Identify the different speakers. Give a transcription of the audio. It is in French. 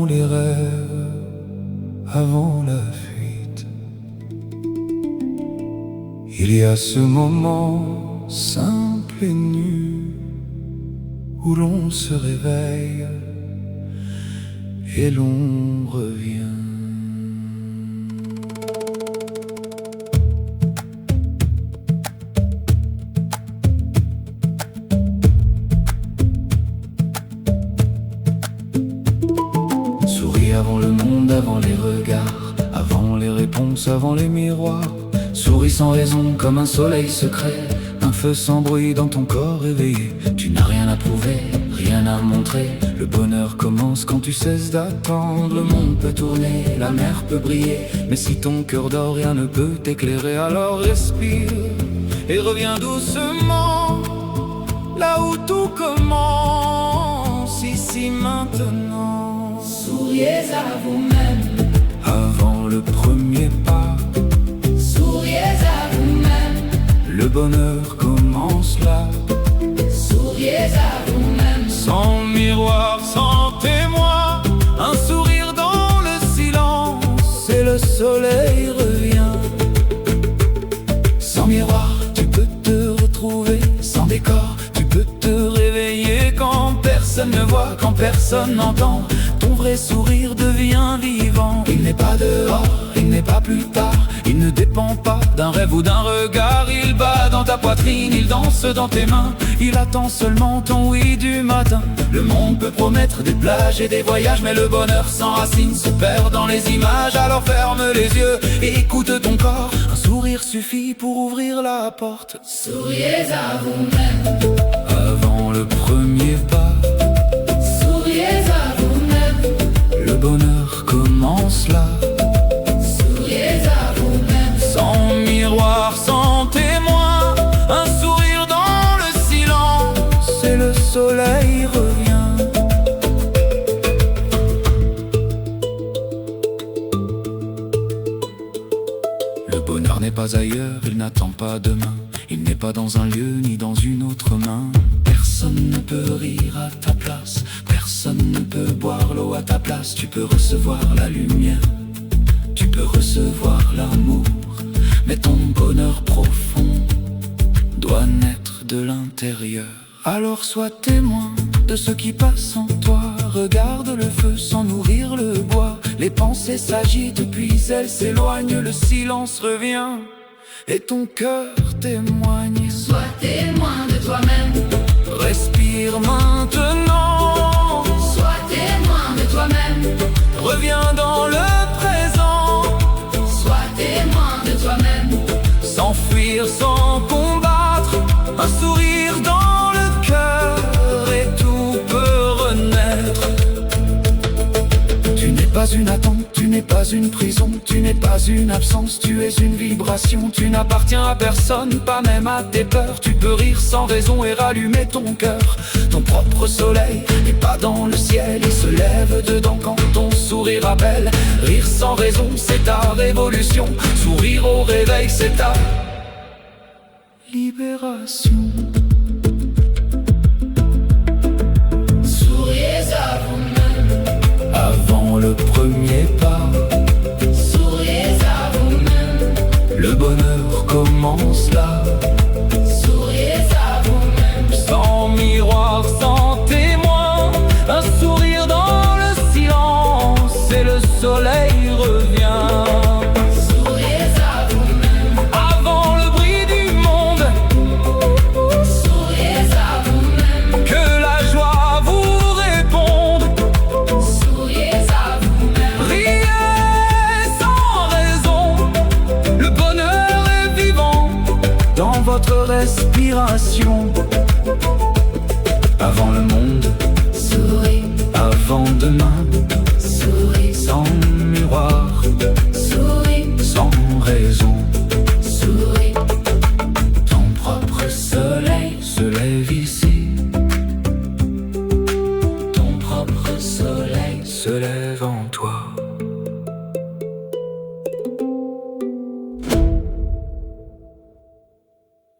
Speaker 1: avant les rêves, avant la fuite. Il y a ce moment simple et nu où l'on se réveille et l'on revient. Souris avant le monde, avant les regards, avant les réponses, avant les miroirs. Souris sans raison comme un soleil secret, un feu sans bruit dans ton corps éveillé. Tu n'as rien à prouver, rien à montrer. Le bonheur commence quand tu cesses d'attendre. Le monde peut tourner, la mer peut briller, mais si ton cœur dort, rien ne peut t'éclairer. Alors respire et reviens doucement, là où tout commence, ici maintenant.
Speaker 2: Souriez à vous-même,
Speaker 1: avant le premier pas.
Speaker 2: souriez à vous-même,
Speaker 1: Le bonheur commence là.
Speaker 2: souriez à vous-même,
Speaker 1: Sans miroir, sans témoin, un sourire dans le silence et le soleil revient. Sans miroir, tu peux te retrouver. Sans décor, tu peux te réveiller quand personne ne voit, quand personne n'entend. Ton vrai sourire devient vivant. Il n'est pas dehors, il n'est pas plus tard. Il ne dépend pas d'un rêve ou d'un regard. Il bat dans ta poitrine, il danse dans tes mains. Il attend seulement ton oui du matin. Le monde peut promettre des plages et des voyages, mais le bonheur sans racines se perd dans les images. Alors ferme les yeux et écoute ton corps. Un sourire suffit pour ouvrir la porte.
Speaker 2: souriez à vous-même,
Speaker 1: Avant le premier pas,
Speaker 2: souriez à vous-même,
Speaker 1: le bonheur commence là.
Speaker 2: souriez à vous-même,
Speaker 1: Sans miroir, sans témoin, un sourire dans le silence et le soleil revient. Le bonheur n'est pas ailleurs, il n'attend pas demain. Il n'est pas dans un lieu ni dans une autre main. Personne ne peut rire à ta place, personne ne peut boire l'eau à ta place. Tu peux recevoir la lumière, tu peux recevoir l'amour, mais ton bonheur profond doit naître de l'intérieur. Alors sois témoin de ce qui passe en toi. Regarde le feu sans nourrir le bois. Les pensées s'agitent puis elles s'éloignent. Le silence revient et ton cœur témoigne.
Speaker 2: sois témoin de toi-même,
Speaker 1: Respire maintenant,
Speaker 2: sois témoin de toi-même,
Speaker 1: reviens dans le présent.
Speaker 2: sois témoin de toi-même,
Speaker 1: S'enfuir sans combattre, un sourire dans le cœur et tout peut renaître. Tu n'es pas une attente, tu n'es pas une prison, tu n'es pas une absence, tu es une vibration. Tu n'appartiens à personne, pas même à tes peurs. Tu peux rire sans raison et rallumer ton cœur. Ton propre soleil n'est pas dans le ciel, il se lève dedans quand ton sourire appelle. Rire sans raison, c'est ta révolution. Sourire au réveil, c'est ta libération.
Speaker 2: souriez à vous-même,
Speaker 1: Avant le premier pas,
Speaker 2: souriez à vous-même,
Speaker 1: le bonheur commence là.
Speaker 2: souriez à vous-même,
Speaker 1: Sans miroir, sans témoin, un sourire dans le silence et le soleil revient.
Speaker 2: souriez à vous-même,
Speaker 1: Avant le bruit du monde,
Speaker 2: souriez à vous-même,
Speaker 1: que la joie vous réponde.
Speaker 2: souriez à vous-même,
Speaker 1: Riez sans raison, le bonheur est vivant dans votre respiration. Avant le monde,
Speaker 2: souris,
Speaker 1: avant demain,
Speaker 2: souris,
Speaker 1: sans miroir,
Speaker 2: souris,
Speaker 1: sans raison.
Speaker 2: souris,
Speaker 1: Ton propre soleil se lève ici. Ton propre soleil se lève en toi.